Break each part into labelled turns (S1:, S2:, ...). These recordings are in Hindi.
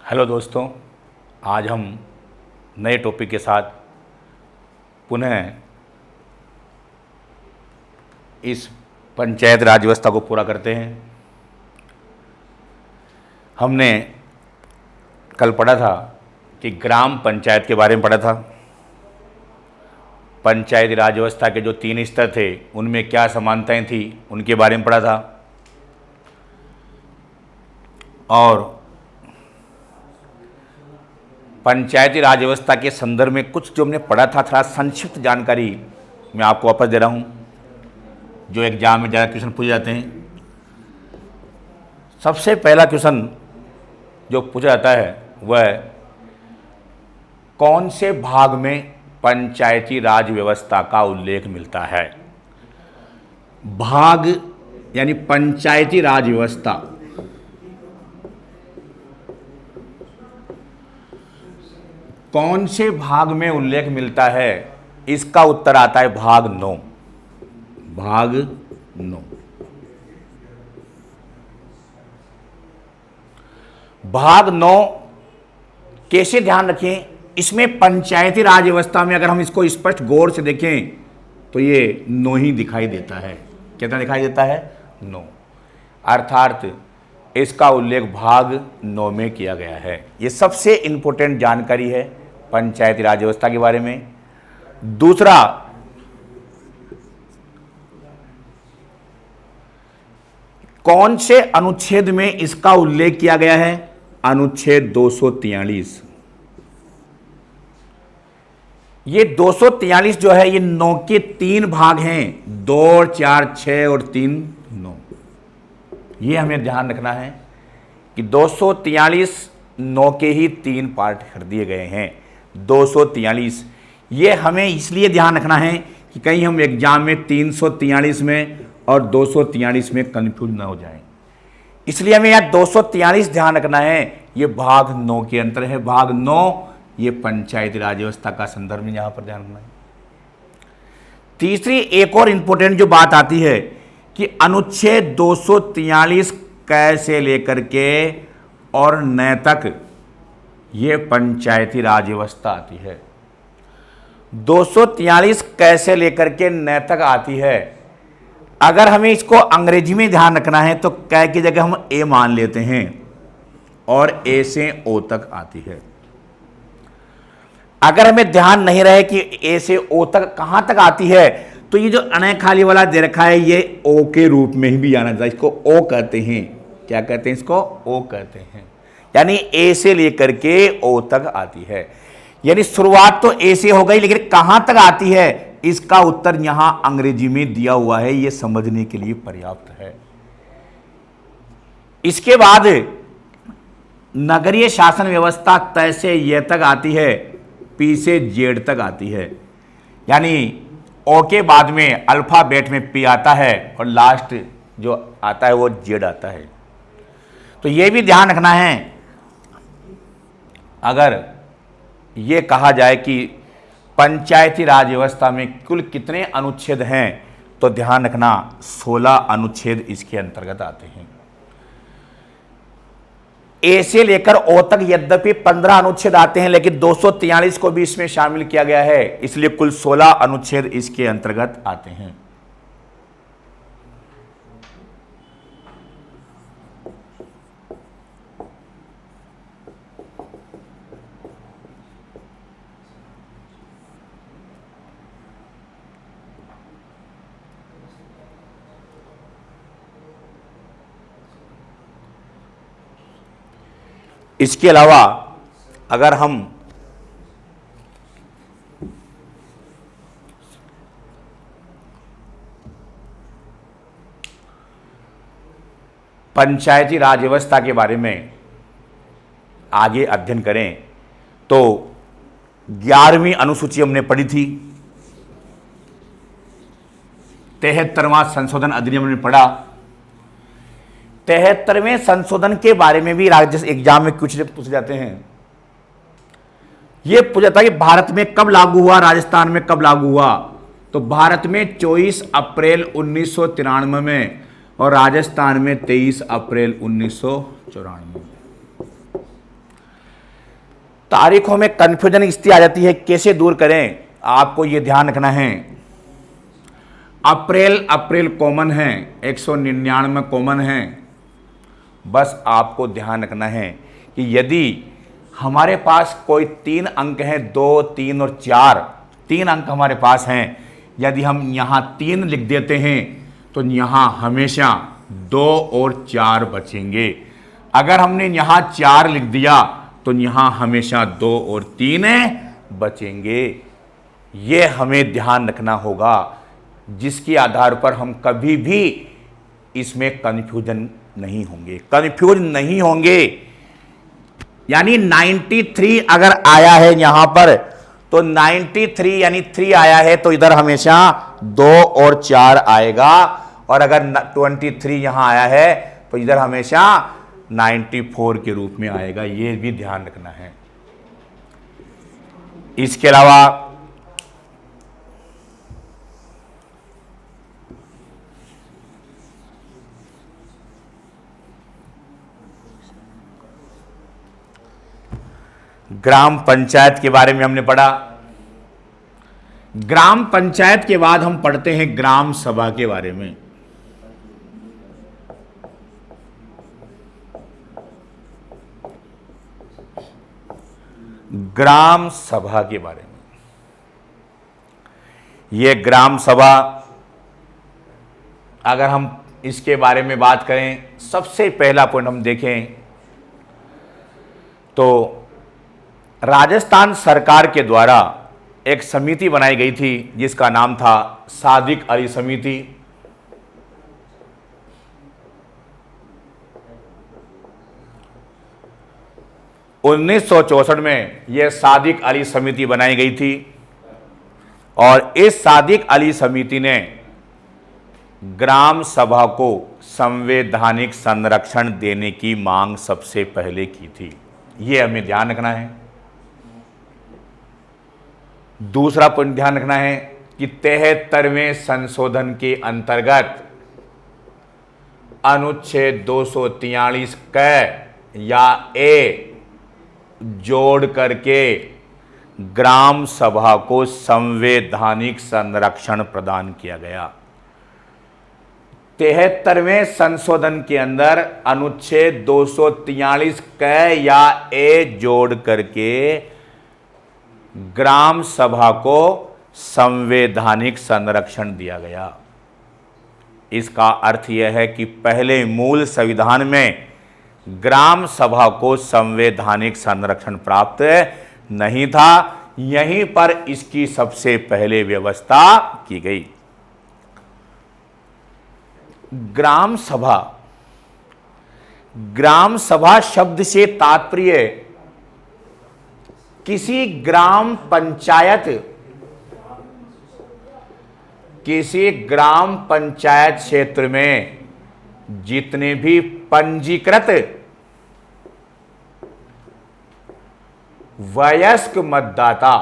S1: हेलो दोस्तों, आज हम नए टॉपिक के साथ पुनः इस पंचायत राज व्यवस्था को पूरा करते हैं। हमने कल पढ़ा था कि ग्राम पंचायत के बारे में पढ़ा था। पंचायती राज व्यवस्था के जो 3 स्तर थे उनमें क्या समानताएं थी उनके बारे में पढ़ा था। और पंचायती राज व्यवस्था के संदर्भ में कुछ जो हमने पढ़ा था, थोड़ा संक्षिप्त जानकारी मैं आपको वापस दे रहा हूं, जो एग्जाम में ज़्यादा क्वेश्चन पूछे जाते हैं। सबसे पहला क्वेश्चन जो पूछा जाता है वह कौन से भाग में पंचायती राज व्यवस्था का उल्लेख मिलता है। भाग यानी पंचायती राज व्यवस्था कौन से भाग में उल्लेख मिलता है, इसका उत्तर आता है भाग 9। भाग 9। भाग 9 कैसे ध्यान रखें, इसमें पंचायती राज व्यवस्था में अगर हम इसको स्पष्ट गौर से देखें तो ये 9 ही दिखाई देता है। कितना दिखाई देता है? 9। अर्थात इसका उल्लेख भाग 9 में किया गया है। ये सबसे इंपॉर्टेंट जानकारी है पंचायती राज व्यवस्था के बारे में। दूसरा, कौन से अनुच्छेद में इसका उल्लेख किया गया है? अनुच्छेद 243। ये 243 जो है ये 9 के 3 भाग हैं, 2 और 4 6 और 3 9। ये हमें ध्यान रखना है कि 243 9 के ही 3 पार्ट कर दिए गए हैं। 243 ये हमें इसलिए ध्यान रखना है कि कहीं हम एग्जाम में 343 में और 243 में कंफ्यूज ना हो जाएं। इसलिए हमें यहाँ 243 ध्यान रखना है। ये भाग 9 के अंतर है। भाग 9 ये पंचायती राज व्यवस्था का संदर्भ में यहाँ पर ध्यान रखना है। तीसरी एक और इंपॉर्टेंट जो बात आती है कि अनुच्छेद 243 क से लेकर के और न तक ये पंचायती राज व्यवस्था आती है। 243 क से लेकर के न तक आती है। अगर हमें इसको अंग्रेजी में ध्यान रखना है तो क की जगह हम ए मान लेते हैं और ए से ओ तक आती है। अगर हमें ध्यान नहीं रहे कि ए से ओ तक कहां तक आती है तो ये जो अने खाली वाला दे रखा है ये ओ के रूप में ही भी आना चाहिए। इसको ओ कहते हैं। क्या कहते हैं? इसको ओ कहते हैं। यानी ए से लेकर के ओ तक आती है। यानी शुरुआत तो ए से हो गई, लेकिन कहां तक आती है इसका उत्तर यहां अंग्रेजी में दिया हुआ है। यह समझने के लिए पर्याप्त है। इसके बाद नगरीय शासन व्यवस्था तय से ये तक आती है, पी से जेड तक आती है। यानी ओ के बाद में अल्फाबेट में पी आता है और लास्ट जो आता है वो जेड आता है। तो ये भी ध्यान रखना है। अगर ये कहा जाए कि पंचायती राज व्यवस्था में कुल कितने अनुच्छेद हैं तो ध्यान रखना 16 अनुच्छेद इसके अंतर्गत आते हैं। ए से लेकर ओ तक यद्यपि 15 अनुच्छेद आते हैं, लेकिन 243 को भी इसमें शामिल किया गया है, इसलिए कुल 16 अनुच्छेद इसके अंतर्गत आते हैं। इसके अलावा अगर हम पंचायती राज व्यवस्था के बारे में आगे अध्ययन करें तो 11वीं अनुसूची हमने पढ़ी थी, 73वां संशोधन अधिनियम हमने पढ़ा। 73वें संशोधन के बारे में भी राज्य एग्जाम में कुछ पूछे जाते हैं। यह पूछा था कि भारत में कब लागू हुआ, राजस्थान में कब लागू हुआ। तो भारत में 24 अप्रैल 1993 में और राजस्थान में 23 अप्रैल 1994। तारीखों में कंफ्यूजन स्थिति आ जाती है, कैसे दूर करें, आपको यह ध्यान रखना है। अप्रैल कॉमन है, 199 कॉमन है। बस आपको ध्यान रखना है कि यदि हमारे पास कोई 3 अंक हैं, 2, 3 और 4, 3 अंक हमारे पास हैं, यदि हम यहाँ 3 लिख देते हैं तो यहाँ हमेशा 2 और 4 बचेंगे। अगर हमने यहाँ 4 लिख दिया तो यहाँ हमेशा 2 और 3 बचेंगे। ये हमें ध्यान रखना होगा, जिसके आधार पर हम कभी भी इसमें कंफ्यूजन नहीं होंगे, कंफ्यूज नहीं होंगे। यानी 93 अगर आया है यहां पर, तो 93 यानी 3 आया है तो इधर हमेशा 2 और 4 आएगा, और अगर 23 यहां आया है तो इधर हमेशा 94 के रूप में आएगा। यह भी ध्यान रखना है। इसके अलावा ग्राम पंचायत के बारे में हमने पढ़ा। ग्राम पंचायत के बाद हम पढ़ते हैं ग्राम सभा के बारे में। ग्राम सभा के बारे में, यह ग्राम सभा, अगर हम इसके बारे में बात करें, सबसे पहला पॉइंट हम देखें तो राजस्थान सरकार के द्वारा एक समिति बनाई गई थी जिसका नाम था सादिक अली समिति। उन्नीस 1964 में यह सादिक अली समिति बनाई गई थी, और इस सादिक अली समिति ने ग्राम सभा को संवैधानिक संरक्षण देने की मांग सबसे पहले की थी। यह हमें ध्यान रखना है। दूसरा पॉइंट ध्यान रखना है कि 73वें संशोधन के अंतर्गत अनुच्छेद 243 क या ए जोड़ करके ग्राम सभा को संवैधानिक संरक्षण प्रदान किया गया। 73वें संशोधन के अंदर अनुच्छेद 243 क या ए जोड़ करके ग्राम सभा को संवैधानिक संरक्षण दिया गया। इसका अर्थ यह है कि पहले मूल संविधान में ग्राम सभा को संवैधानिक संरक्षण प्राप्त नहीं था, यहीं पर इसकी सबसे पहले व्यवस्था की गई। ग्राम सभा, ग्राम सभा शब्द से तात्पर्य किसी ग्राम पंचायत क्षेत्र में जितने भी पंजीकृत वयस्क मतदाता,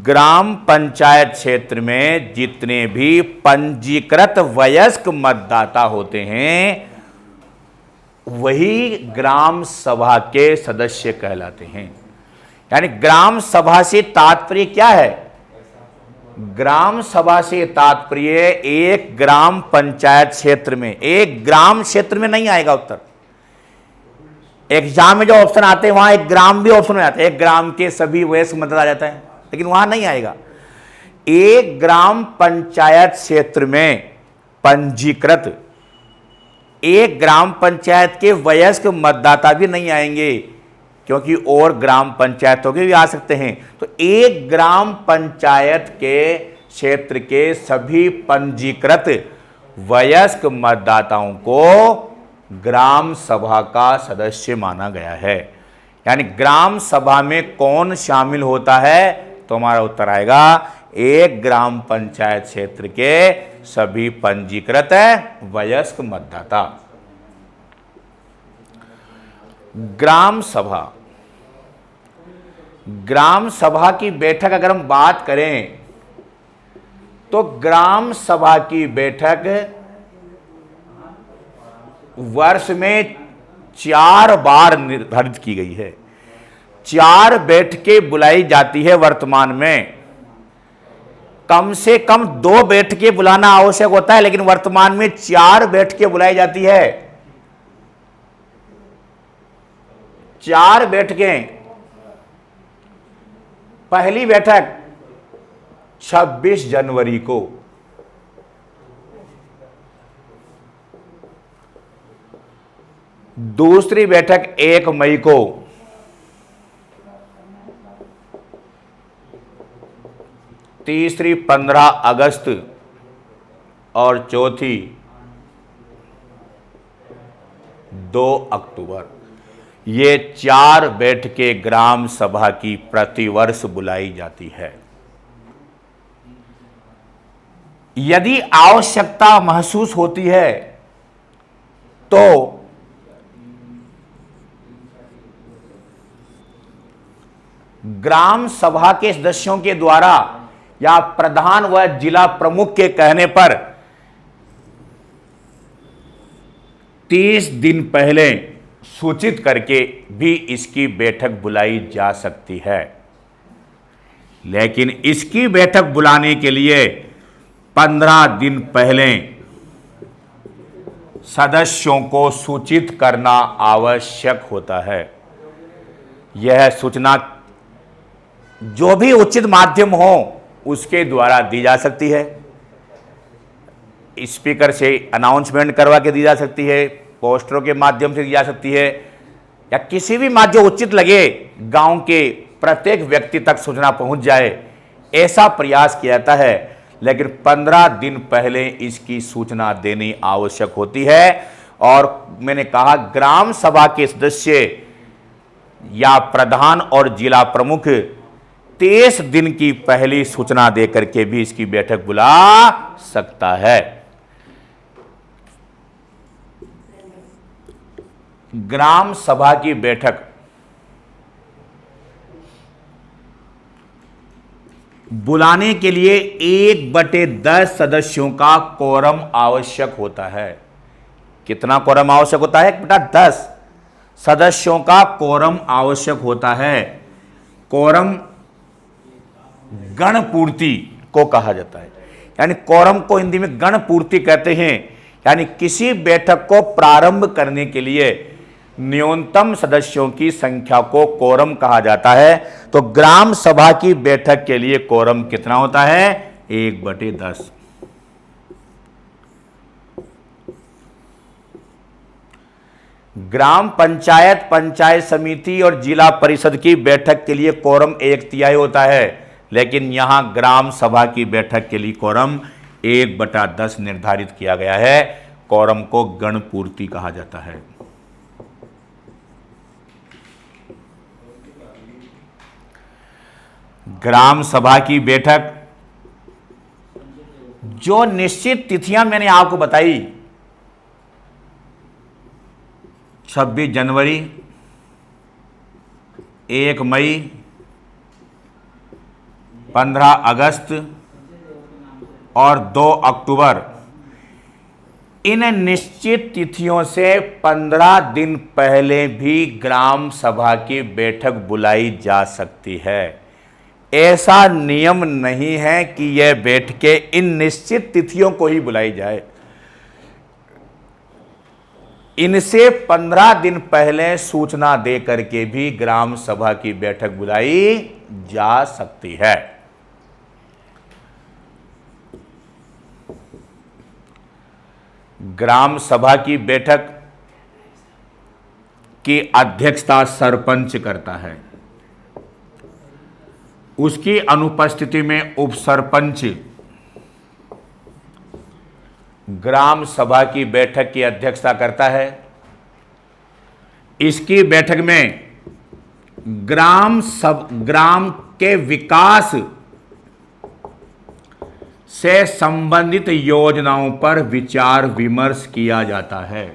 S1: ग्राम पंचायत क्षेत्र में जितने भी पंजीकृत वयस्क मतदाता होते हैं वही ग्राम सभा के सदस्य कहलाते हैं। यानी ग्राम सभा से तात्पर्य क्या है? ग्राम सभा से तात्पर्य एक ग्राम पंचायत क्षेत्र में, एक ग्राम क्षेत्र में नहीं आएगा उत्तर। एग्जाम में जो ऑप्शन आते हैं वहां एक ग्राम भी ऑप्शन में आता है, एक ग्राम के सभी वयस्क मतदाता आ जाता है, लेकिन वहां नहीं आएगा। एक ग्राम पंचायत क्षेत्र में पंजीकृत एक ग्राम पंचायत के वयस्क मतदाता भी नहीं आएंगे, क्योंकि और ग्राम पंचायतों के भी आ सकते हैं। तो एक ग्राम पंचायत के क्षेत्र के सभी पंजीकृत वयस्क मतदाताओं को ग्राम सभा का सदस्य माना गया है। यानी ग्राम सभा में कौन शामिल होता है? तो हमारा उत्तर आएगा एक ग्राम पंचायत क्षेत्र के सभी पंजीकृत वयस्क मतदाता। ग्राम सभा, ग्राम सभा की बैठक अगर हम बात करें तो ग्राम सभा की बैठक वर्ष में 4 बार निर्धारित की गई है। 4 बैठकें बुलाई जाती है वर्तमान में। कम से कम 2 बैठकें बुलाना आवश्यक होता है, लेकिन वर्तमान में 4 बैठकें बुलाई जाती है। 4 बैठकें। पहली बैठक 26 जनवरी को, दूसरी बैठक 1 मई को, तीसरी 15 अगस्त और चौथी 2 अक्टूबर। ये 4 बैठकें ग्राम सभा की प्रतिवर्ष बुलाई जाती है। यदि आवश्यकता महसूस होती है तो ग्राम सभा के सदस्यों के द्वारा या प्रधान व जिला प्रमुख के कहने पर 30 दिन पहले सूचित करके भी इसकी बैठक बुलाई जा सकती है। लेकिन इसकी बैठक बुलाने के लिए 15 दिन पहले सदस्यों को सूचित करना आवश्यक होता है। यह सूचना जो भी उचित माध्यम हो उसके द्वारा दी जा सकती है। स्पीकर से अनाउंसमेंट करवा के दी जा सकती है, पोस्टरों के माध्यम से दी जा सकती है, या किसी भी माध्यम उचित लगे गांव के प्रत्येक व्यक्ति तक सूचना पहुंच जाए, ऐसा प्रयास किया जाता है। लेकिन 15 दिन पहले इसकी सूचना देनी आवश्यक होती है। और मैंने कहा ग्राम सभा के सदस्य या प्रधान और जिला प्रमुख 30 दिन की पहली सूचना देकर के भी इसकी बैठक बुला सकता है। ग्राम सभा की बैठक बुलाने के लिए 1/10 सदस्यों का कोरम आवश्यक होता है। कितना कोरम आवश्यक होता है? 1/10 सदस्यों का कोरम आवश्यक होता है। कोरम गणपूर्ति को कहा जाता है, यानी कोरम को हिंदी में गणपूर्ति कहते हैं। यानी किसी बैठक को प्रारंभ करने के लिए न्यूनतम सदस्यों की संख्या को कोरम कहा जाता है। तो ग्राम सभा की बैठक के लिए कोरम कितना होता है? 1/10। ग्राम पंचायत, पंचायत समिति और जिला परिषद की बैठक के लिए कोरम 1/3 होता है, लेकिन यहां ग्राम सभा की बैठक के लिए कोरम 1/10 निर्धारित किया गया है। कोरम को गणपूर्ति कहा जाता है। ग्राम सभा की बैठक, जो निश्चित तिथियां मैंने आपको बताई, 26 जनवरी, 1 मई, 15 अगस्त और 2 अक्टूबर, इन निश्चित तिथियों से 15 दिन पहले भी ग्राम सभा की बैठक बुलाई जा सकती है। ऐसा नियम नहीं है कि यह बैठकें इन निश्चित तिथियों को ही बुलाई जाए। इनसे 15 दिन पहले सूचना दे करके भी ग्राम सभा की बैठक बुलाई जा सकती है। ग्राम सभा की बैठक की अध्यक्षता सरपंच करता है। उसकी अनुपस्थिति में उप सरपंच ग्राम सभा की बैठक की अध्यक्षता करता है। इसकी बैठक में ग्राम के विकास से संबंधित योजनाओं पर विचार विमर्श किया जाता है।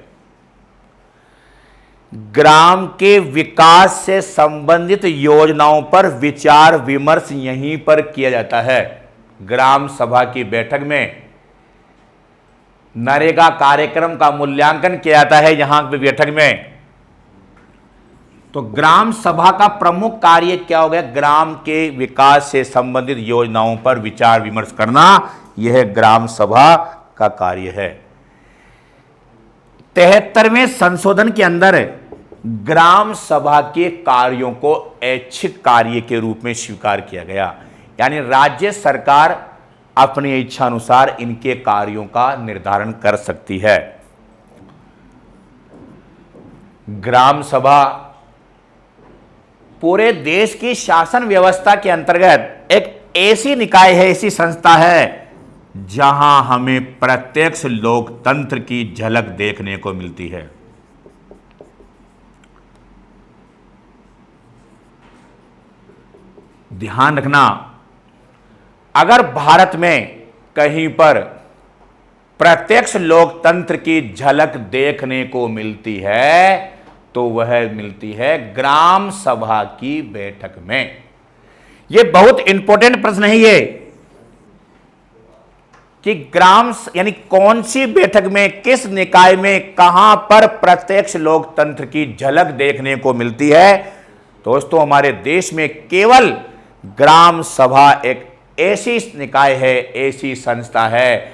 S1: ग्राम के विकास से संबंधित योजनाओं पर विचार विमर्श यहीं पर किया जाता है। ग्राम सभा की बैठक में नरेगा कार्यक्रम का मूल्यांकन किया जाता है। यहाँ की बैठक में तो ग्राम सभा का प्रमुख कार्य क्या हो गया? ग्राम के विकास से संबंधित योजनाओं पर विचार विमर्श करना, यह ग्राम सभा का कार्य है। 73वें संशोधन के अंदर ग्राम सभा के कार्यों को ऐच्छिक कार्य के रूप में स्वीकार किया गया, यानी राज्य सरकार अपनी इच्छा अनुसार इनके कार्यों का निर्धारण कर सकती है। ग्राम सभा पूरे देश की शासन व्यवस्था के अंतर्गत एक ऐसी निकाय है, ऐसी संस्था है जहां हमें प्रत्यक्ष लोकतंत्र की झलक देखने को मिलती है। ध्यान रखना, अगर भारत में कहीं पर प्रत्यक्ष लोकतंत्र की झलक देखने को मिलती है तो वह मिलती है ग्राम सभा की बैठक में। यह बहुत इंपॉर्टेंट प्रश्न है ये कि ग्राम यानी कौन सी बैठक में, किस निकाय में, कहां पर प्रत्यक्ष लोकतंत्र की झलक देखने को मिलती है। दोस्तों, हमारे देश में केवल ग्राम सभा एक ऐसी निकाय है, ऐसी संस्था है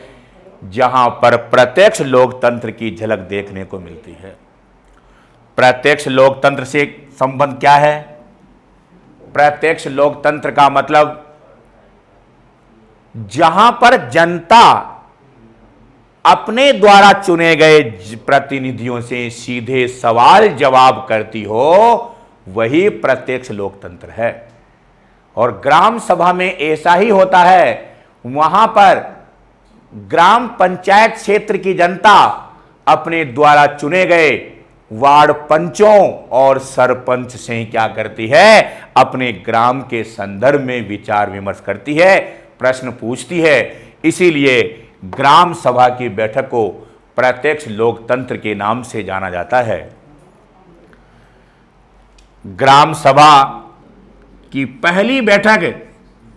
S1: जहां पर प्रत्यक्ष लोकतंत्र की झलक देखने को मिलती है। प्रत्यक्ष लोकतंत्र से संबंध क्या है? प्रत्यक्ष लोकतंत्र का मतलब जहां पर जनता अपने द्वारा चुने गए प्रतिनिधियों से सीधे सवाल जवाब करती हो, वही प्रत्यक्ष लोकतंत्र है। और ग्राम सभा में ऐसा ही होता है। वहां पर ग्राम पंचायत क्षेत्र की जनता अपने द्वारा चुने गए वार्ड पंचों और सरपंच से ही क्या करती है? अपने ग्राम के संदर्भ में विचार विमर्श करती है, प्रश्न पूछती है। इसीलिए ग्राम सभा की बैठक को प्रत्यक्ष लोकतंत्र के नाम से जाना जाता है। ग्राम सभा की पहली बैठक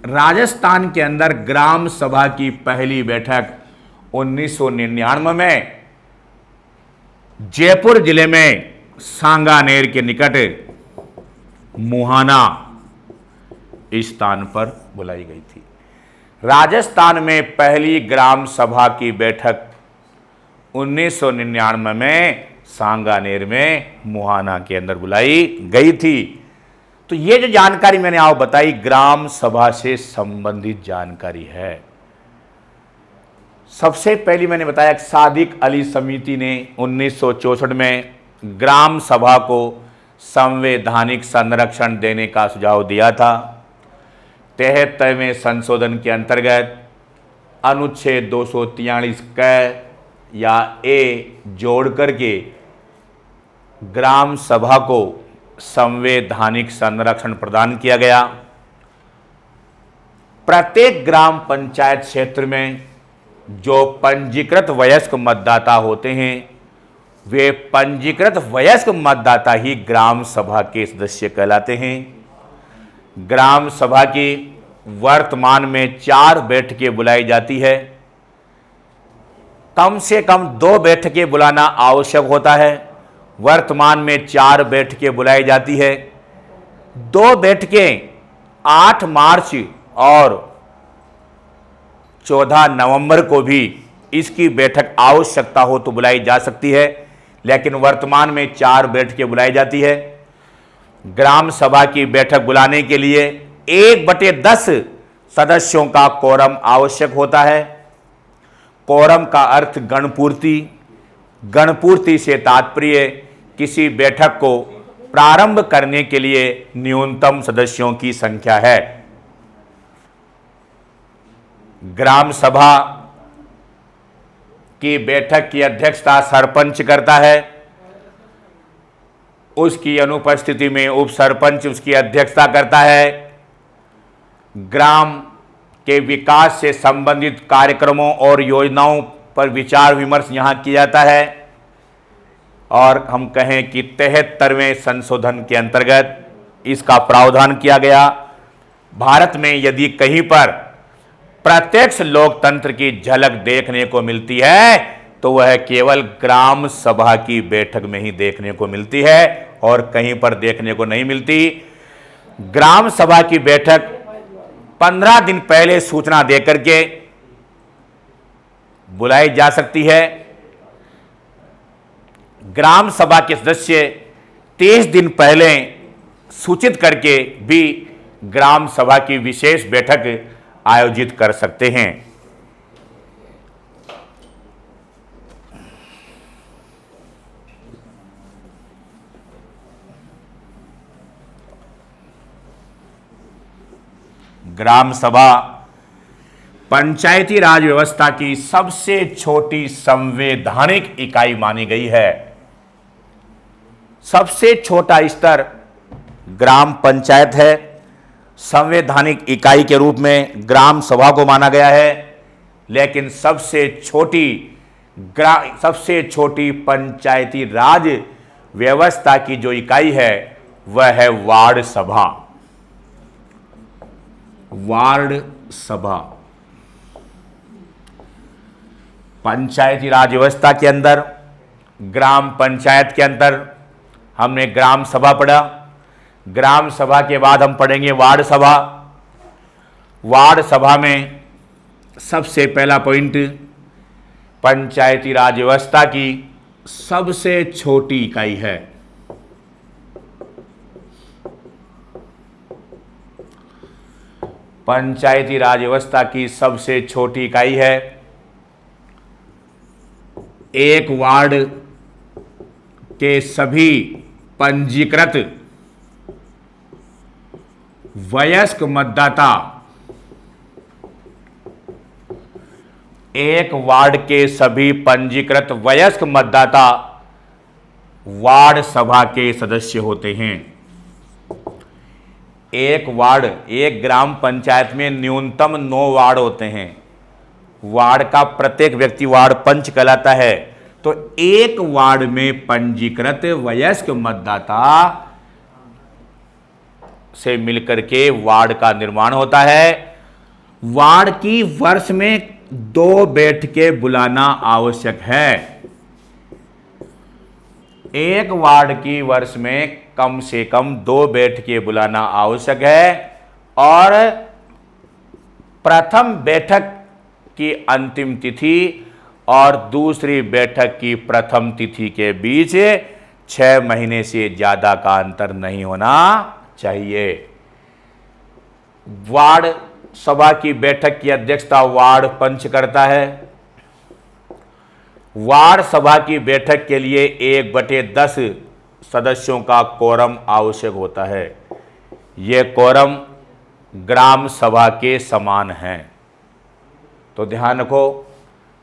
S1: राजस्थान के अंदर, ग्राम सभा की पहली बैठक 1999 में जयपुर जिले में सांगानेर के निकट मुहाना स्थान पर बुलाई गई थी। राजस्थान में पहली ग्राम सभा की बैठक 1999 में सांगानेर में मुहाना के अंदर बुलाई गई थी। तो ये जो जानकारी मैंने आपको बताई ग्राम सभा से संबंधित जानकारी है। सबसे पहली मैंने बताया सादिक अली समिति ने 1964 में ग्राम सभा को संवैधानिक संरक्षण देने का सुझाव दिया था। 73वें संशोधन के अंतर्गत अनुच्छेद 243 क या ए जोड़ करके ग्राम सभा को संवैधानिक संरक्षण प्रदान किया गया। प्रत्येक ग्राम पंचायत क्षेत्र में जो पंजीकृत वयस्क मतदाता होते हैं, वे पंजीकृत वयस्क मतदाता ही ग्राम सभा के सदस्य कहलाते हैं। ग्राम सभा की वर्तमान में 4 बैठकें बुलाई जाती है। कम से कम 2 बैठकें बुलाना आवश्यक होता है। वर्तमान में 4 बैठकें बुलाई जाती है। 2 बैठकें 8 मार्च और 14 नवंबर को भी इसकी बैठक आवश्यकता हो तो बुलाई जा सकती है, लेकिन वर्तमान में 4 बैठकें बुलाई जाती है। ग्राम सभा की बैठक बुलाने के लिए 1/10 सदस्यों का कोरम आवश्यक होता है। कोरम का अर्थ गणपूर्ति। गणपूर्ति से तात्पर्य किसी बैठक को प्रारंभ करने के लिए न्यूनतम सदस्यों की संख्या है। ग्राम सभा की बैठक की अध्यक्षता सरपंच करता है। उसकी अनुपस्थिति में उप सरपंच उसकी अध्यक्षता करता है। ग्राम के विकास से संबंधित कार्यक्रमों और योजनाओं पर विचार विमर्श यहाँ किया जाता है। और हम कहें कि 73वें संशोधन के अंतर्गत इसका प्रावधान किया गया। भारत में यदि कहीं पर प्रत्यक्ष लोकतंत्र की झलक देखने को मिलती है तो वह केवल ग्राम सभा की बैठक में ही देखने को मिलती है। और कहीं पर देखने को नहीं मिलती। ग्राम सभा की बैठक 15 दिन पहले सूचना देकर के बुलाई जा सकती है। ग्राम सभा के सदस्य 23 दिन पहले सूचित करके भी ग्राम सभा की विशेष बैठक आयोजित कर सकते हैं। ग्राम सभा पंचायती राज व्यवस्था की सबसे छोटी संवैधानिक इकाई मानी गई है। सबसे छोटा स्तर ग्राम पंचायत है। संवैधानिक इकाई के रूप में ग्राम सभा को माना गया है, लेकिन सबसे छोटी पंचायती राज व्यवस्था की जो इकाई है वह है वार्ड सभा। वार्ड सभा पंचायती राज व्यवस्था के अंदर, ग्राम पंचायत के अंदर हमने ग्राम सभा पढ़ा। ग्राम सभा के बाद हम पढ़ेंगे वार्ड सभा। वार्ड सभा में सबसे पहला पॉइंट, पंचायती राज व्यवस्था की सबसे छोटी इकाई है। पंचायती राज व्यवस्था की सबसे छोटी इकाई है। एक वार्ड के सभी पंजीकृत वयस्क मतदाता, एक वार्ड के सभी पंजीकृत वयस्क मतदाता वार्ड सभा के सदस्य होते हैं। एक वार्ड, एक ग्राम पंचायत में न्यूनतम 9 वार्ड होते हैं। वार्ड का प्रत्येक व्यक्ति वार्ड पंच कहलाता है। तो एक वार्ड में पंजीकृत वयस्क मतदाता से मिलकर के वार्ड का निर्माण होता है। वार्ड की वर्ष में 2 बैठकें बुलाना आवश्यक है। एक वार्ड की वर्ष में कम से कम 2 बैठकें बुलाना आवश्यक है और प्रथम बैठक की अंतिम तिथि और दूसरी बैठक की प्रथम तिथि के बीच 6 महीने से ज्यादा का अंतर नहीं होना चाहिए। वार्ड सभा की बैठक की अध्यक्षता वार्ड पंच करता है। वार्ड सभा की बैठक के लिए 1/10 सदस्यों का कोरम आवश्यक होता है। यह कोरम ग्राम सभा के समान है। तो ध्यान रखो,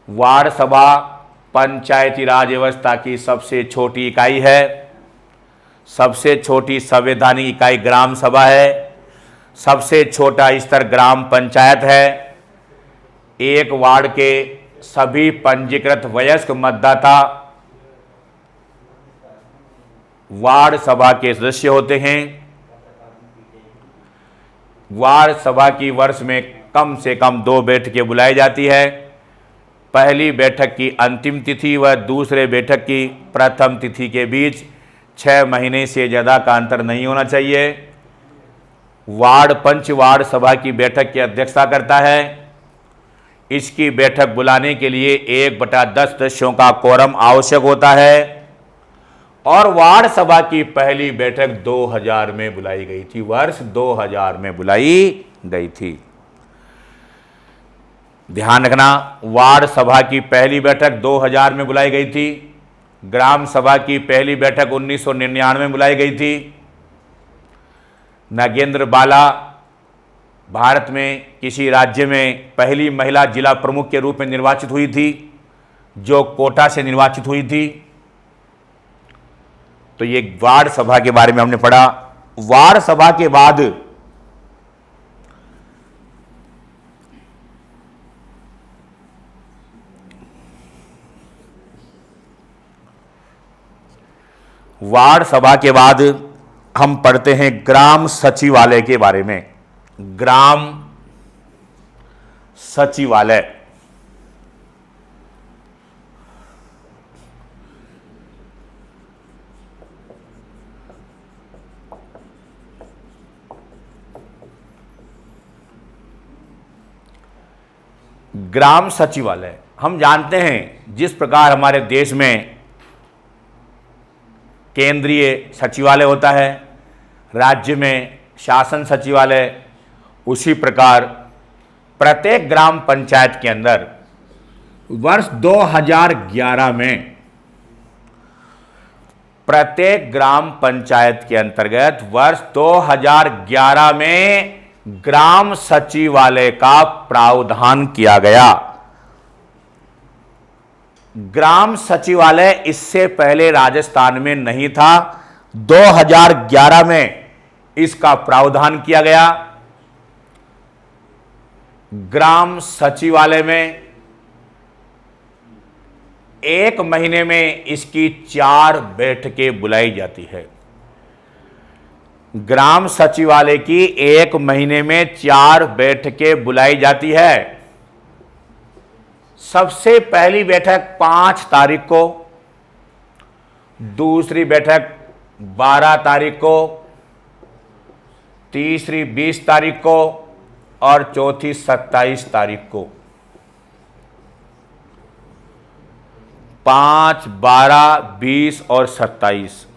S1: वार्ड सभा पंचायती राज व्यवस्था की सबसे छोटी इकाई है। सबसे छोटी संवैधानिक इकाई ग्राम सभा है। सबसे छोटा स्तर ग्राम पंचायत है। एक वार्ड के सभी पंजीकृत वयस्क मतदाता वार्ड सभा के सदस्य होते हैं। वार्ड सभा की वर्ष में कम से कम 2 बैठकें बुलाई जाती है। पहली बैठक की अंतिम तिथि व दूसरे बैठक की प्रथम तिथि के बीच 6 महीने से ज़्यादा का अंतर नहीं होना चाहिए। वार्ड पंच वार्ड सभा की बैठक की अध्यक्षता करता है। इसकी बैठक बुलाने के लिए 1/10 सदस्यों का कोरम आवश्यक होता है और वार्ड सभा की पहली बैठक 2000 में बुलाई गई थी। वर्ष 2000 में बुलाई गई थी। ध्यान रखना, वार्ड सभा की पहली बैठक 2000 में बुलाई गई थी। ग्राम सभा की पहली बैठक 1999 में बुलाई गई थी। नागेंद्र बाला भारत में किसी राज्य में पहली महिला जिला प्रमुख के रूप में निर्वाचित हुई थी, जो कोटा से निर्वाचित हुई थी। तो ये वार्ड सभा के बारे में हमने पढ़ा। वार्ड सभा के बाद हम पढ़ते हैं ग्राम सचिवालय के बारे में। ग्राम सचिवालय ग्राम सचिवालय, हम जानते हैं जिस प्रकार हमारे देश में केंद्रीय सचिवालय होता है, राज्य में शासन सचिवालय, उसी प्रकार प्रत्येक ग्राम पंचायत के अंदर वर्ष 2011 में प्रत्येक ग्राम पंचायत के अंतर्गत वर्ष 2011 में ग्राम सचिवालय का प्रावधान किया गया। ग्राम सचिवालय इससे पहले राजस्थान में नहीं था, 2011 में इसका प्रावधान किया गया। ग्राम सचिवालय में 1 महीने में इसकी 4 बैठकें बुलाई जाती है। ग्राम सचिवालय की 1 महीने में 4 बैठकें बुलाई जाती है। सबसे पहली बैठक 5 तारीख को, दूसरी बैठक 12 तारीख को, तीसरी 20 तारीख को और चौथी 27 तारीख को। 5, 12, 20 और 27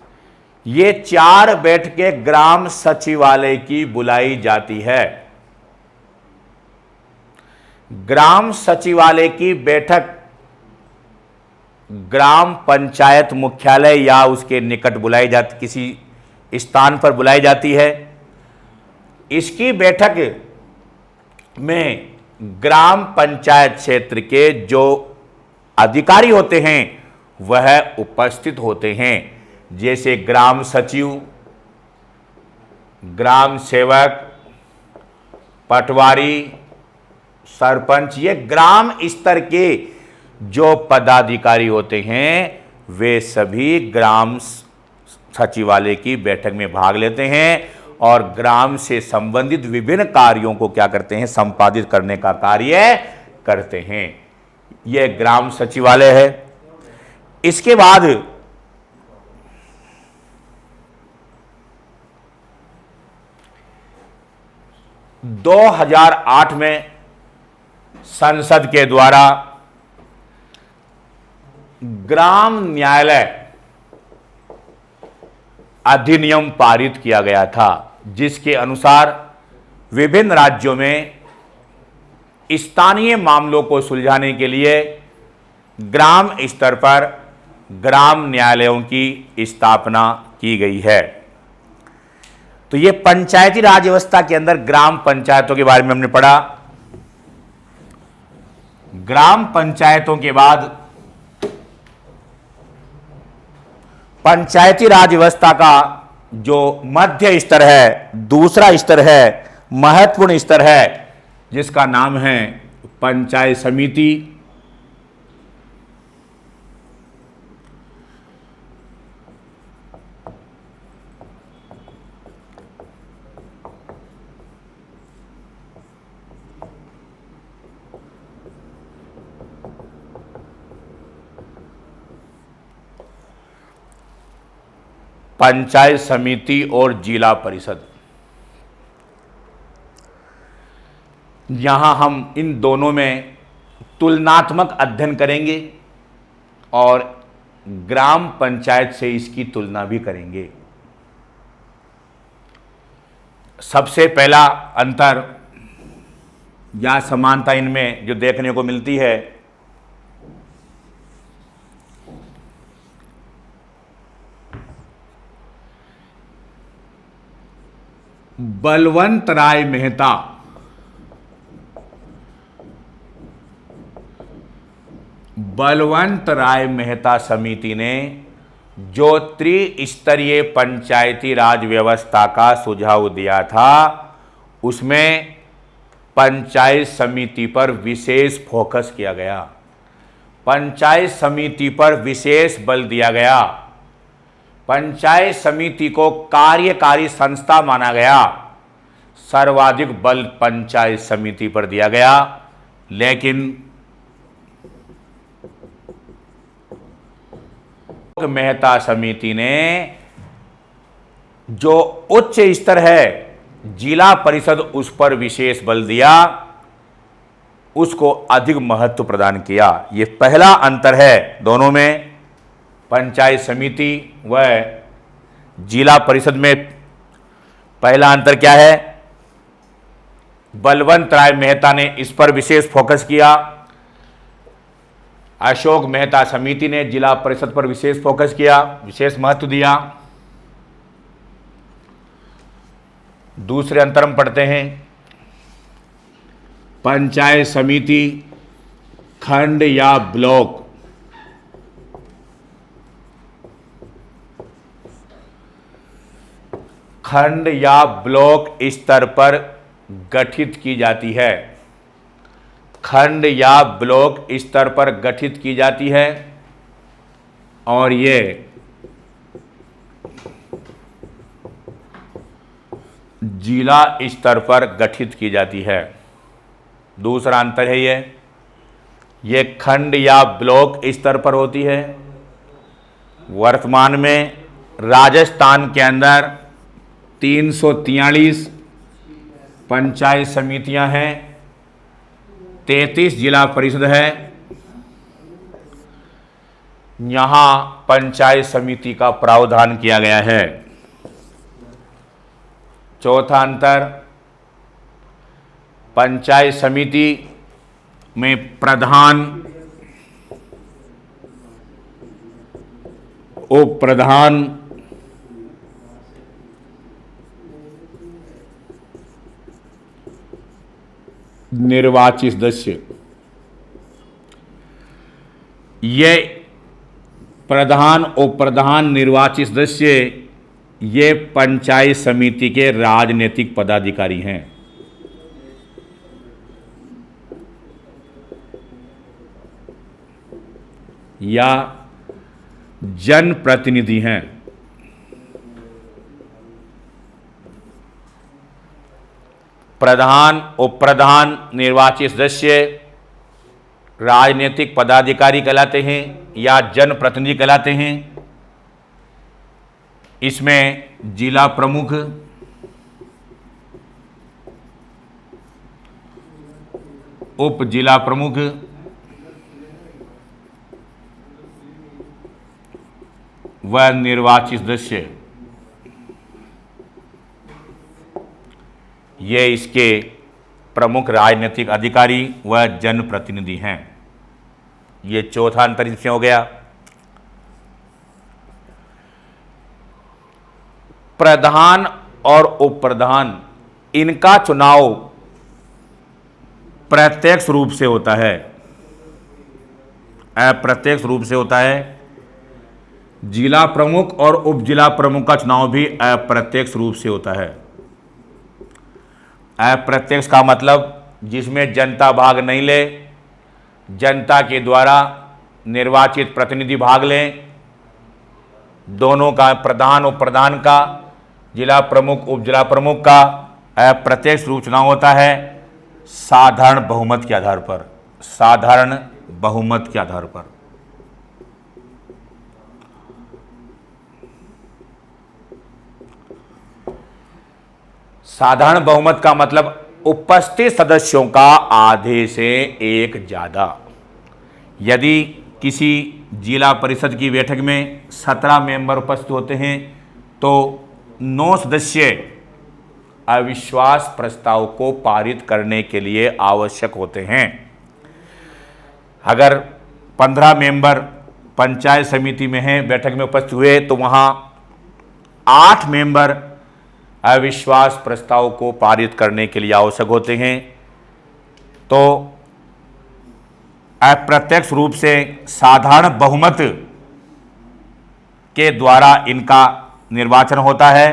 S1: ये 4 बैठकें ग्राम सचिवालय की बुलाई जाती है। ग्राम सचिवालय की बैठक ग्राम पंचायत मुख्यालय या उसके निकट बुलाई जाती, किसी स्थान पर बुलाई जाती है। इसकी बैठक में ग्राम पंचायत क्षेत्र के जो अधिकारी होते हैं वह उपस्थित होते हैं, जैसे ग्राम सचिव, ग्राम सेवक, पटवारी, सरपंच। ये ग्राम स्तर के जो पदाधिकारी होते हैं वे सभी ग्राम सचिवालय की बैठक में भाग लेते हैं और ग्राम से संबंधित विभिन्न कार्यों को क्या करते हैं, संपादित करने का कार्य करते हैं। यह ग्राम सचिवालय है। इसके बाद दो 2008 में संसद के द्वारा ग्राम न्यायालय अधिनियम पारित किया गया था, जिसके अनुसार विभिन्न राज्यों में स्थानीय मामलों को सुलझाने के लिए ग्राम स्तर पर ग्राम न्यायालयों की स्थापना की गई है। तो ये पंचायती राज व्यवस्था के अंदर ग्राम पंचायतों के बारे में हमने पढ़ा। ग्राम पंचायतों के बाद पंचायती राज व्यवस्था का जो मध्य स्तर है, दूसरा स्तर है, महत्वपूर्ण स्तर है, जिसका नाम है पंचायत समिति। पंचायत समिति और जिला परिषद, यहां हम इन दोनों में तुलनात्मक अध्ययन करेंगे और ग्राम पंचायत से इसकी तुलना भी करेंगे। सबसे पहला अंतर या समानता इनमें जो देखने को मिलती है, बलवंत राय मेहता समिति ने जो त्रिस्तरीय पंचायती राज व्यवस्था का सुझाव दिया था, उसमें पंचायत समिति पर विशेष फोकस किया गया, पंचायत समिति पर विशेष बल दिया गया, पंचायत समिति को कार्यकारी संस्था माना गया, सर्वाधिक बल पंचायत समिति पर दिया गया। लेकिन मेहता समिति ने जो उच्च स्तर है जिला परिषद, उस पर विशेष बल दिया। उसको अधिक महत्व प्रदान किया। ये पहला अंतर है दोनों में, पंचायत समिति व जिला परिषद में। पहला अंतर क्या है? बलवंत राय मेहता ने इस पर विशेष फोकस किया, अशोक मेहता समिति ने जिला परिषद पर विशेष फोकस किया, विशेष महत्व दिया। दूसरे अंतर हम पढ़ते हैं, पंचायत समिति खंड या ब्लॉक स्तर पर गठित की जाती है। खंड या ब्लॉक स्तर पर गठित की जाती है और ये जिला स्तर पर गठित की जाती है। दूसरा अंतर है ये खंड या ब्लॉक स्तर पर होती है। वर्तमान में राजस्थान के अंदर 343 पंचायत समितियां हैं, 33 जिला परिषद है। यहां पंचायत समिति का प्रावधान किया गया है। चौथा अंतर, पंचायत समिति में प्रधान, उप प्रधान, निर्वाचित सदस्य, ये प्रधान, उप प्रधान, निर्वाचित सदस्य ये पंचायत समिति के राजनीतिक पदाधिकारी हैं या जनप्रतिनिधि हैं। प्रधान, उप प्रधान, निर्वाचित सदस्य राजनीतिक पदाधिकारी कहलाते हैं या जनप्रतिनिधि कहलाते हैं। इसमें जिला प्रमुख, उप जिला प्रमुख, व निर्वाचित सदस्य ये इसके प्रमुख राजनीतिक अधिकारी व जनप्रतिनिधि हैं। ये चौथा अंतर इसमें हो गया। प्रधान और उप प्रधान इनका चुनाव प्रत्यक्ष रूप से होता है, अप्रत्यक्ष रूप से होता है। जिला प्रमुख और उप जिला प्रमुख का चुनाव भी अप्रत्यक्ष रूप से होता है। अप्रत्यक्ष का मतलब जिसमें जनता भाग नहीं ले, जनता के द्वारा निर्वाचित प्रतिनिधि भाग लें। दोनों का, प्रधान उप प्रधान का, जिला प्रमुख उप जिला प्रमुख का अप्रत्यक्ष रूप चुनाव होता है साधारण बहुमत के आधार पर। साधारण बहुमत के आधार पर। साधारण बहुमत का मतलब उपस्थित सदस्यों का आधे से एक ज्यादा। यदि किसी जिला परिषद की बैठक में 17 मेंबर उपस्थित होते हैं तो 9 सदस्य अविश्वास प्रस्ताव को पारित करने के लिए आवश्यक होते हैं। अगर 15 मेंबर पंचायत समिति में हैं, बैठक में उपस्थित हुए, तो वहां 8 मेंबर अविश्वास प्रस्ताव को पारित करने के लिए आवश्यक होते हैं। तो अप्रत्यक्ष रूप से साधारण बहुमत के द्वारा इनका निर्वाचन होता है।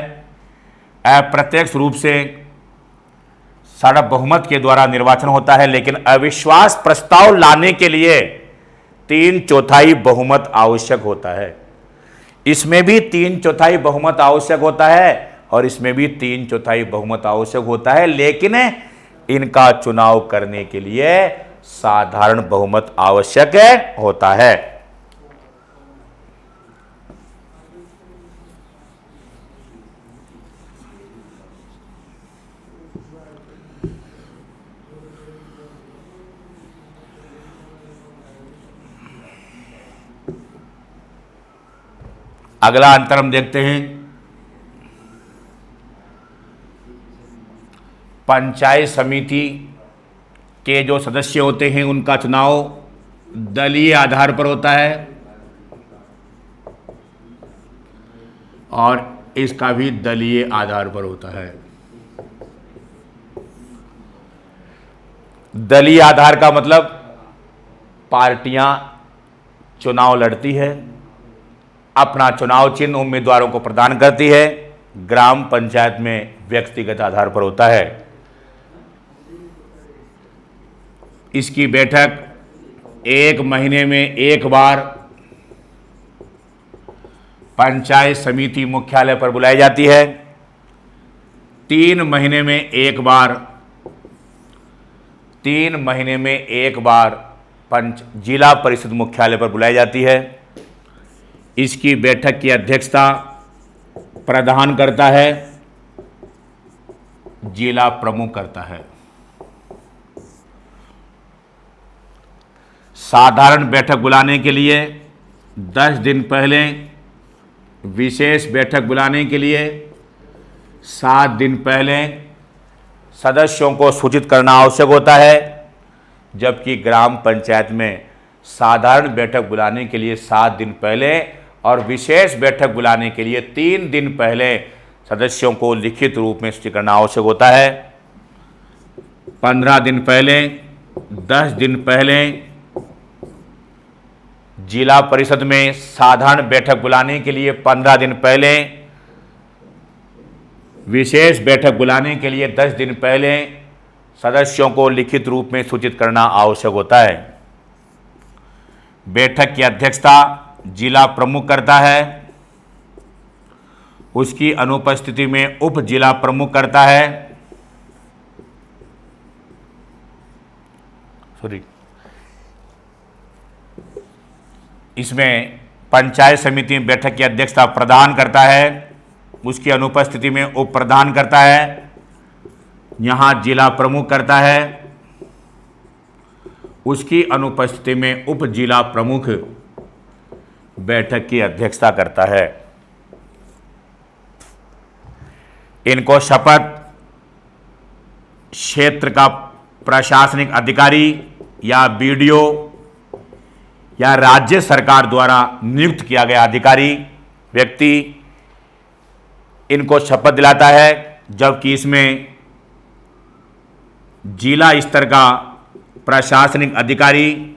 S1: अप्रत्यक्ष रूप से साधारण बहुमत के द्वारा निर्वाचन होता है, लेकिन अविश्वास प्रस्ताव लाने के लिए 3/4 बहुमत आवश्यक होता है। इसमें भी 3/4 बहुमत आवश्यक होता है और इसमें भी 3/4 बहुमत आवश्यक होता है, लेकिन इनका चुनाव करने के लिए साधारण बहुमत आवश्यक होता है। अगला अंतर हम देखते हैं, पंचायत समिति के जो सदस्य होते हैं उनका चुनाव दलीय आधार पर होता है और इसका भी दलीय आधार पर होता है। दलीय आधार का मतलब पार्टियां चुनाव लड़ती है, अपना चुनाव चिन्ह उम्मीदवारों को प्रदान करती है। ग्राम पंचायत में व्यक्तिगत आधार पर होता है। इसकी बैठक 1 महीने में एक बार पंचायत समिति मुख्यालय पर बुलाई जाती है। 3 महीने में एक बार जिला परिषद मुख्यालय पर बुलाई जाती है। इसकी बैठक की अध्यक्षता प्रधान करता है, जिला प्रमुख करता है। साधारण बैठक बुलाने के लिए 10 दिन पहले, विशेष बैठक बुलाने के लिए 7 दिन पहले सदस्यों को सूचित करना आवश्यक होता है, जबकि ग्राम पंचायत में साधारण बैठक बुलाने के लिए 7 दिन पहले और विशेष बैठक बुलाने के लिए 3 दिन पहले सदस्यों को लिखित रूप में सूचित करना आवश्यक होता है। 15 दिन पहले, 10 दिन पहले जिला परिषद में साधारण बैठक बुलाने के लिए 15 दिन पहले, विशेष बैठक बुलाने के लिए 10 दिन पहले सदस्यों को लिखित रूप में सूचित करना आवश्यक होता है। बैठक की अध्यक्षता जिला प्रमुख करता है। उसकी अनुपस्थिति में उप जिला प्रमुख करता है। इसमें पंचायत समिति में बैठक की अध्यक्षता प्रधान करता है, उसकी अनुपस्थिति में उप प्रधान करता है। यहाँ जिला प्रमुख करता है, उसकी अनुपस्थिति में उप जिला प्रमुख बैठक की अध्यक्षता करता है। इनको शपथ क्षेत्र का प्रशासनिक अधिकारी या बीडीओ या राज्य सरकार द्वारा नियुक्त किया गया अधिकारी व्यक्ति इनको शपथ दिलाता है, जबकि इसमें जिला स्तर का प्रशासनिक अधिकारी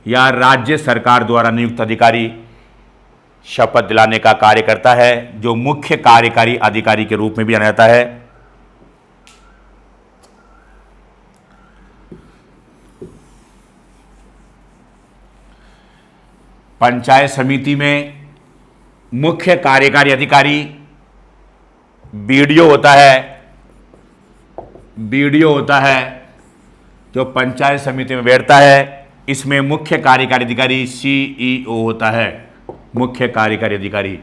S1: या राज्य सरकार द्वारा नियुक्त अधिकारी शपथ दिलाने का कार्य करता है, जो मुख्य कार्यकारी अधिकारी के रूप में भी जाना जाता है। पंचायत समिति में मुख्य कार्यकारी अधिकारी बीडीओ होता है, जो पंचायत समिति में बैठता है। इसमें मुख्य कार्यकारी अधिकारी सीईओ होता है, मुख्य कार्यकारी अधिकारी,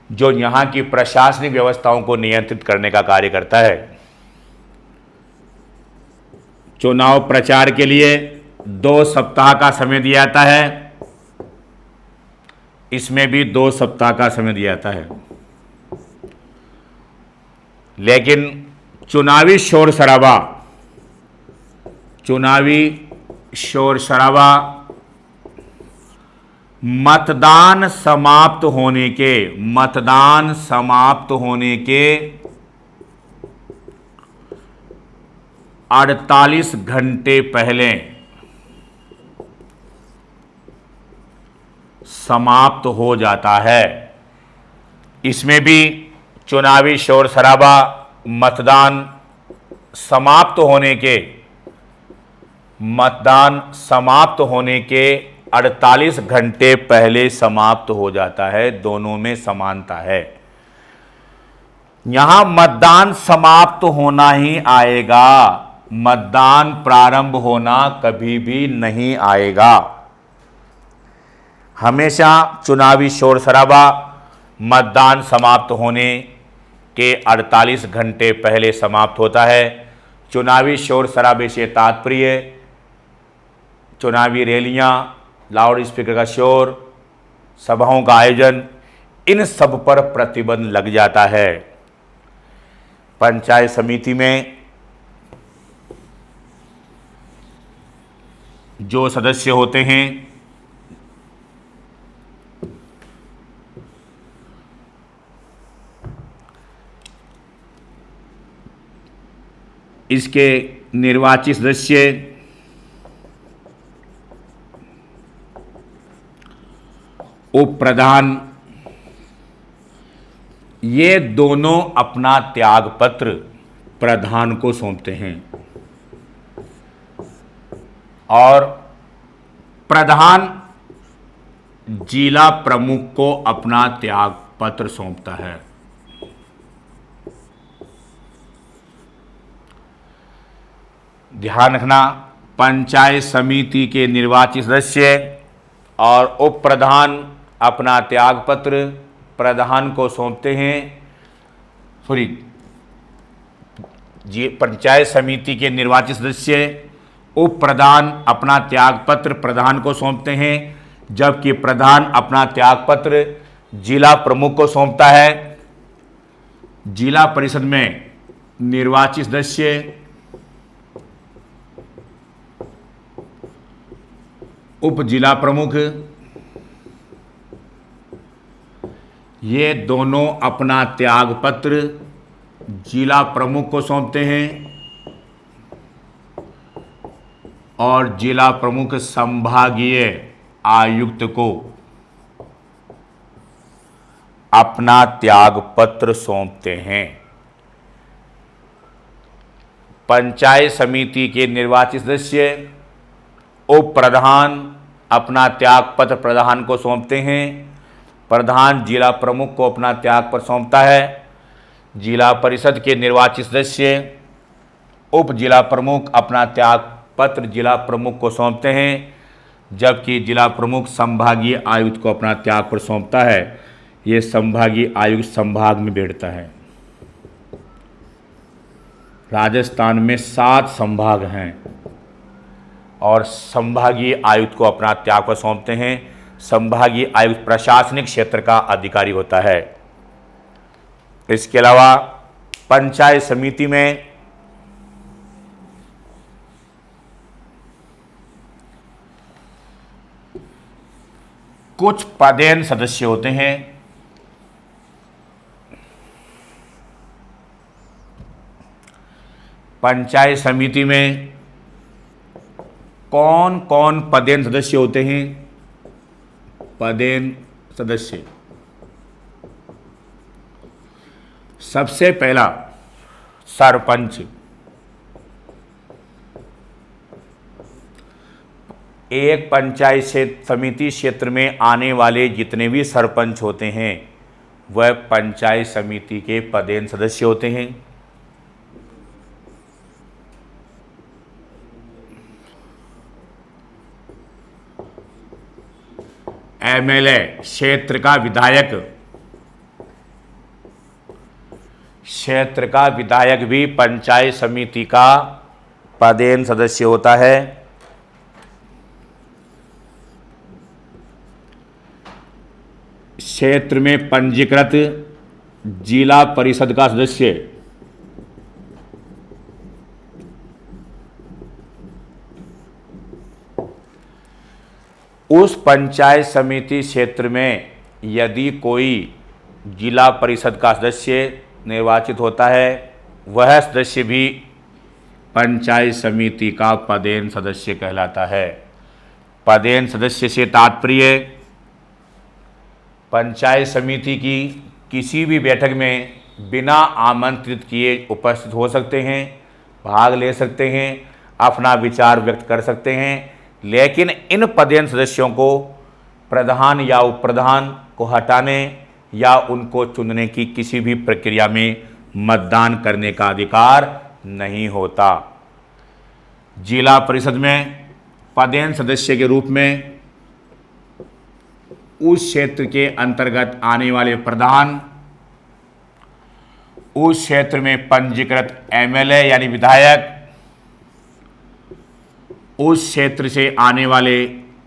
S1: जो यहाँ की प्रशासनिक व्यवस्थाओं को नियंत्रित करने का कार्य करता है। चुनाव प्रचार के लिए 2 सप्ताह का समय दिया जाता है। इसमें भी 2 सप्ताह का समय दिया जाता है, लेकिन चुनावी शोर शराबा मतदान समाप्त होने के 48 घंटे पहले समाप्त हो जाता है। इसमें भी चुनावी शोर शराबा मतदान समाप्त होने के 48 घंटे पहले समाप्त हो जाता है। दोनों में समानता है। यहां मतदान समाप्त होना ही आएगा, मतदान प्रारंभ होना कभी भी नहीं आएगा। हमेशा चुनावी शोर शराबा मतदान समाप्त होने के 48 घंटे पहले समाप्त होता है। चुनावी शोर शराबे से तात्पर्य चुनावी रैलियां, लाउड स्पीकर का शोर, सभाओं का आयोजन, इन सब पर प्रतिबंध लग जाता है। पंचायत समिति में जो सदस्य होते हैं इसके निर्वाचित सदस्य उप प्रधान, ये दोनों अपना त्याग पत्र प्रधान को सौंपते हैं और प्रधान जिला प्रमुख को अपना त्याग पत्र सौंपता है। ध्यान रखना, पंचायत समिति के निर्वाचित सदस्य और उप प्रधान अपना त्याग पत्र प्रधान को सौंपते हैं। पंचायत समिति के निर्वाचित सदस्य उप प्रधान अपना त्याग पत्र प्रधान को सौंपते हैं, जबकि प्रधान अपना त्याग पत्र जिला प्रमुख को सौंपता है। जिला परिषद में निर्वाचित सदस्य उप जिला प्रमुख, ये दोनों अपना त्याग पत्र जिला प्रमुख को सौंपते हैं और जिला प्रमुख संभागीय आयुक्त को अपना त्याग पत्र सौंपते हैं। पंचायत समिति के निर्वाचित सदस्य उप प्रधान अपना त्याग पत्र प्रधान को सौंपते हैं। प्रधान जिला प्रमुख को अपना त्याग पत्र सौंपता है। जिला परिषद के निर्वाचित सदस्य उप जिला प्रमुख अपना त्याग पत्र जिला प्रमुख को सौंपते हैं, जबकि जिला प्रमुख संभागीय आयुक्त को अपना त्याग पत्र सौंपता है। ये संभागीय आयुक्त संभाग में बैठता है। राजस्थान में 7 संभाग हैं और संभागीय आयुक्त को अपना त्याग पत्र सौंपते हैं। संभागीय आयुक्त प्रशासनिक क्षेत्र का अधिकारी होता है। इसके अलावा पंचायत समिति में कुछ पदेन सदस्य होते हैं। पंचायत समिति में कौन कौन पदेन सदस्य होते हैं? पदेन सदस्य, सबसे पहला सरपंच। एक पंचायत समिति क्षेत्र में आने वाले जितने भी सरपंच होते हैं वह पंचायत समिति के पदेन सदस्य होते हैं। एमएलए क्षेत्र का विधायक, क्षेत्र का विधायक भी पंचायत समिति का पदेन सदस्य होता है। क्षेत्र में पंजीकृत जिला परिषद का सदस्य, उस पंचायत समिति क्षेत्र में यदि कोई जिला परिषद का सदस्य निर्वाचित होता है वह सदस्य भी पंचायत समिति का पदेन सदस्य कहलाता है। पदेन सदस्य से तात्पर्य पंचायत समिति की किसी भी बैठक में बिना आमंत्रित किए उपस्थित हो सकते हैं, भाग ले सकते हैं, अपना विचार व्यक्त कर सकते हैं, लेकिन इन पदेन सदस्यों को प्रधान या उप प्रधान को हटाने या उनको चुनने की किसी भी प्रक्रिया में मतदान करने का अधिकार नहीं होता। जिला परिषद में पदेन सदस्य के रूप में उस क्षेत्र के अंतर्गत आने वाले प्रधान, उस क्षेत्र में पंजीकृत एमएलए यानी विधायक, उस क्षेत्र से आने वाले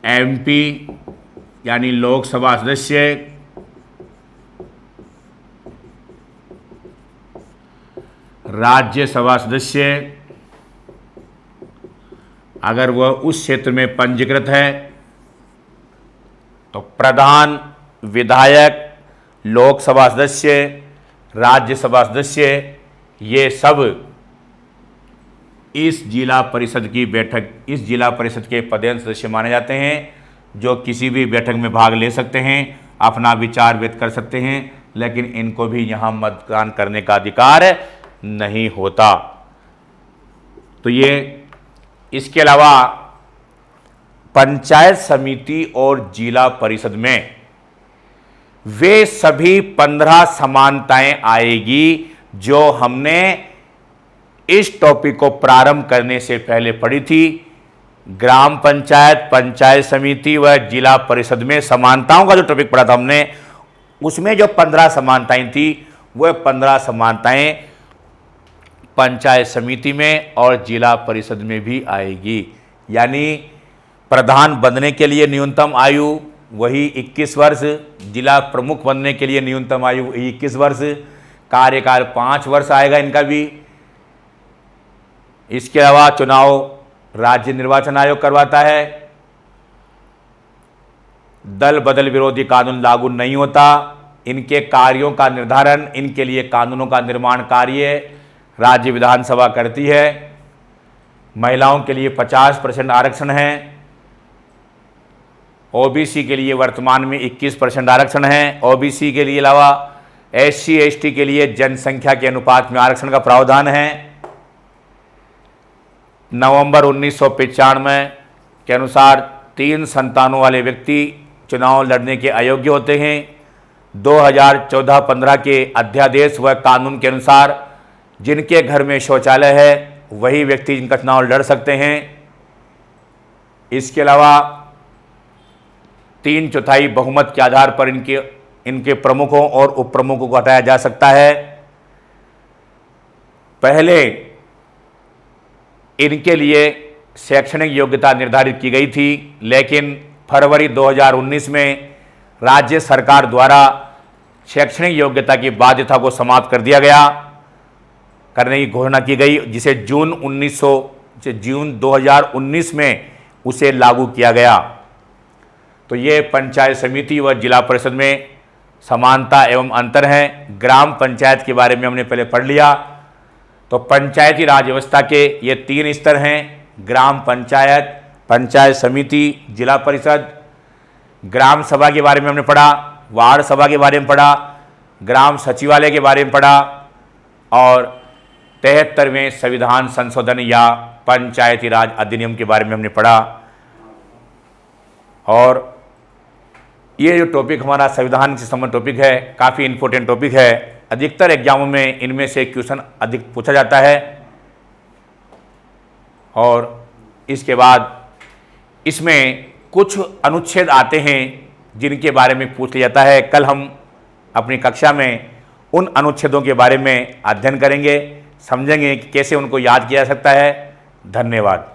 S1: एमपी, यानी लोकसभा सदस्य, राज्यसभा सदस्य, अगर वह उस क्षेत्र में पंजीकृत है तो प्रधान, विधायक, लोकसभा सदस्य, राज्यसभा सदस्य, ये सब इस जिला परिषद की बैठक, इस जिला परिषद के पदेन सदस्य माने जाते हैं, जो किसी भी बैठक में भाग ले सकते हैं, अपना विचार व्यक्त कर सकते हैं, लेकिन इनको भी यहाँ मतदान करने का अधिकार नहीं होता। तो ये इसके अलावा पंचायत समिति और जिला परिषद में वे सभी 15 समानताएं आएगी जो हमने इस टॉपिक को प्रारंभ करने से पहले पढ़ी थी। ग्राम पंचायत, पंचायत समिति व जिला परिषद में समानताओं का जो टॉपिक पढ़ा था हमने, उसमें जो 15 समानताएं थी वह 15 समानताएं पंचायत समिति में और जिला परिषद में भी आएगी। यानी प्रधान बनने के लिए न्यूनतम आयु वही 21 वर्ष, जिला प्रमुख बनने के लिए न्यूनतम आयु 21 वर्ष, कार्यकाल 5 वर्ष आएगा इनका भी। इसके अलावा चुनाव राज्य निर्वाचन आयोग करवाता है। दल बदल विरोधी कानून लागू नहीं होता। इनके कार्यों का निर्धारण, इनके लिए कानूनों का निर्माण कार्य राज्य विधानसभा करती है। महिलाओं के लिए 50% आरक्षण है। ओबीसी के लिए वर्तमान में 21% आरक्षण है। ओबीसी के लिए अलावा SC ST के लिए जनसंख्या के अनुपात में आरक्षण का प्रावधान है। नवंबर 1995 के अनुसार 3 संतानों वाले व्यक्ति चुनाव लड़ने के अयोग्य होते हैं। 2014-15 के अध्यादेश व कानून के अनुसार जिनके घर में शौचालय है वही व्यक्ति जिनका चुनाव लड़ सकते हैं। इसके अलावा 3/4 बहुमत के आधार पर इनके प्रमुखों और उप प्रमुखों को हटाया जा सकता है। पहले इनके लिए शैक्षणिक योग्यता निर्धारित की गई थी, लेकिन फरवरी 2019 में राज्य सरकार द्वारा शैक्षणिक योग्यता की बाध्यता को समाप्त कर दिया गया, करने की घोषणा की गई, जिसे जून 2019 में उसे लागू किया गया। तो ये पंचायत समिति व जिला परिषद में समानता एवं अंतर हैं। ग्राम पंचायत के बारे में हमने पहले पढ़ लिया। तो पंचायती राज व्यवस्था के ये 3 स्तर हैं: ग्राम पंचायत, पंचायत समिति, जिला परिषद। ग्राम सभा के बारे में हमने पढ़ा, वार्ड सभा के बारे में पढ़ा, ग्राम सचिवालय के बारे में पढ़ा और 73वें संविधान संशोधन या पंचायती राज अधिनियम के बारे में हमने पढ़ा। और ये जो टॉपिक हमारा संविधान से संबंधित टॉपिक है, काफ़ी इम्पोर्टेंट टॉपिक है। अधिकतर एग्जामों में इनमें से क्वेश्चन अधिक पूछा जाता है। और इसके बाद इसमें कुछ अनुच्छेद आते हैं जिनके बारे में पूछ लिया जाता है। कल हम अपनी कक्षा में उन अनुच्छेदों के बारे में अध्ययन करेंगे, समझेंगे कि कैसे उनको याद किया जा सकता है। धन्यवाद।